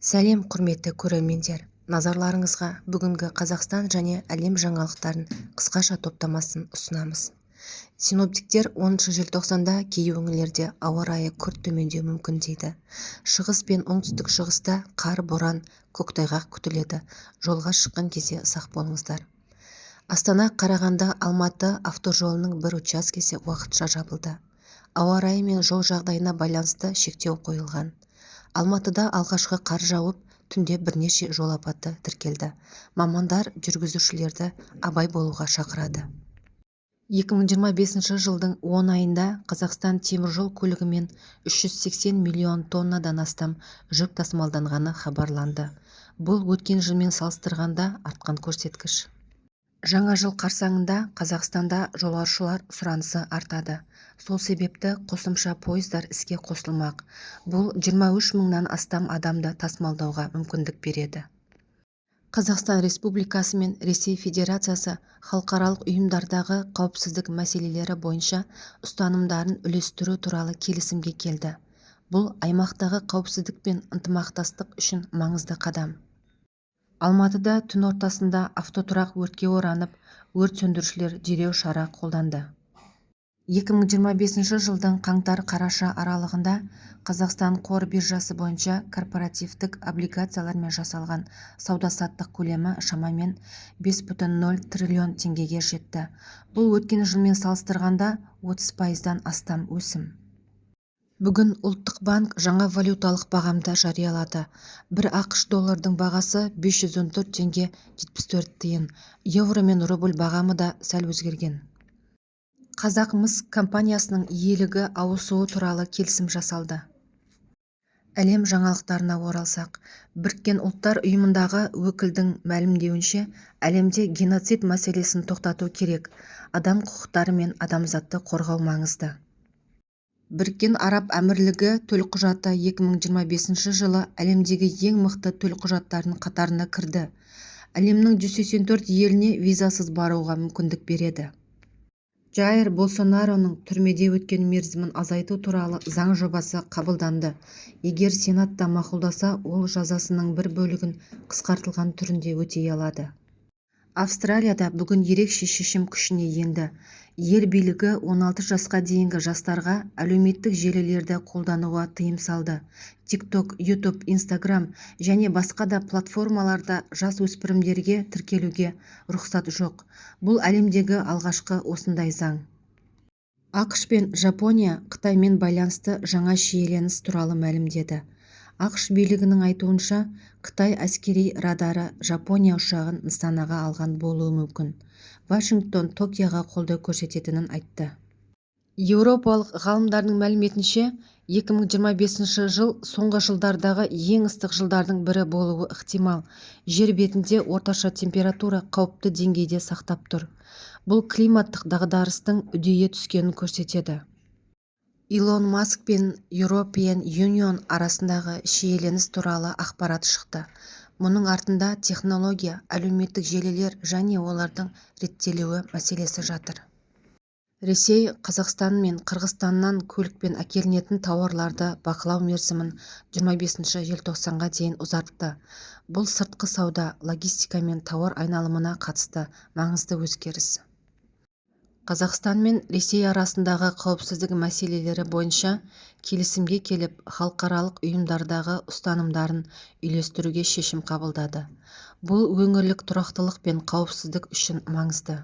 Сәлем құрметті көрермендер, назарларыңызға бүгінгі Қазақстан және әлем жаңалықтарын қысқаша топтамасын ұсынамыз. Синоптиктер 10 желтоқсанда кей өңірлерде ауа райы күрт төмендеуі мүмкін дейді. Шығыс пен оңтүстік шығыста қар, боран, көктайғақ күтіледі. Жолға шыққан кезде сақ болыңыздар. Астана, Қарағанды, Алматы автожолының бір учаскесі уақытша жабылды. Ауа райы мен жол жағдайына байланысты шектеу қойылған. Алматыда алғашқы қар жауып, түнде бірнеше жол апаты тіркелді. Мамандар жүргізушілерді абай болуға шақырады. 2025 жылдың 10 айында Қазақстан теміржол көлігімен 380 миллион тоннадан астам жүк тасымалданғаны хабарланды. Бұл өткен жылмен салыстырғанда артқан көрсеткіш. Жаңа жыл қарсаңында Қазақстанда жолаушылар сұранысы артады. Сол себепті қосымша пойыздар іске қосылмақ. Бұл 23 мыңнан астам адамды тасымалдауға мүмкіндік береді. Қазақстан Республикасы мен Ресей Федерациясы халықаралық ұйымдардағы қауіпсіздік мәселелері бойынша ұстанымдарын үйлестіру туралы келісімге келді. Бұл аймақтағы қауіпсіздік пен ынтымақтастық үшін маңызды қадам. Алматыда түн ортасында автотұрақ өртке оранып, өрт сөндірушілер дереу шара қолданды. 2025 жылдың қаңтар-қараша аралығында Қазақстан қор биржасы бойынша корпоративтік облигациялармен жасалған сауда-саттық көлемі шамамен 5,0 триллион теңгеге жетті. Бұл өткен жылмен салыстырғанда 30%-дан астам өсім. Бүгін ұлттық банк жаңа валюталық бағамды жариялады. Бір ақш доллардың бағасы 514 теңге 74 тиын. Евро мен рубль бағамы да сәл өзгерген. Қазақмыс компаниясының иелігі ауысуы туралы келісім жасалды. Әлем жаңалықтарына оралсақ, Біріккен ұлттар ұйымындағы өкілдің мәлімдеуінше, әлемде геноцид мәселесін тоқтату керек. Адам құқықтары мен адамзатты қорғау маңызды. Біріккен Араб Әмірлігі төлқұжаты 2025 жылы әлемдегі ең мықты төлқұжаттардың қатарына кірді. Әлемнің 184 еліне визасыз баруға мүмкіндік береді. Джаир Болсонароның түрмеде өткен мерзімін азайту туралы заң жобасы қабылданды. Егер Сенатта мақұлдаса, ол жазасының бір бөлігін қысқартылған түрінде өтей алады. Австралияда бүгін ерекше шешім күшіне енді. Ел билігі 16 жасқа дейінгі жастарға әлеуметтік желілерді қолдануға тыйым салды. TikTok, YouTube, Instagram және басқа да платформаларда жас өспірімдерге тіркелуге рұқсат жоқ. Бұл әлемдегі алғашқы осындай заң. ақш пен Жапония Қытаймен байланысты жаңа шиеленіс туралы мәлімдеді. ақш билігінің айтуынша, Қытай әскери радары Жапония ұшағын нысанаға алған болуы мүмкін. Вашингтон Токиоға қолдау көрсететінін айтты. Еуропалық ғалымдардың мәліметінше, 2025 жыл соңғы жылдардағы ең ыстық жылдардың бірі болуы ықтимал. Жер бетінде орташа температура қауіпті деңгейде сақтап тұр. Бұл климаттық дағдарыстың үдейе түскенін көрсетеді. Илон Маск пен European Union арасындағы шиеленіс туралы ақпарат шықты. Мұның артында технология, әлеуметтік желілер және олардың реттелуі мәселесі жатыр. Ресей, Қазақстан мен Қырғызстаннан көлікпен әкелінетін тауарларды бақылау мерзімін 25 желтоқсанға дейін ұзартты. Бұл сыртқы сауда, логистика мен тауар айналымына қатысты маңызды өзгеріс. Қазақстан мен Ресей арасындағы қауіпсіздік мәселелері бойынша келісімге келіп, халықаралық ұйымдардағы ұстанымдарын үйлестіруге шешім қабылдады. Бұл өңірлік тұрақтылық пен қауіпсіздік үшін маңызды.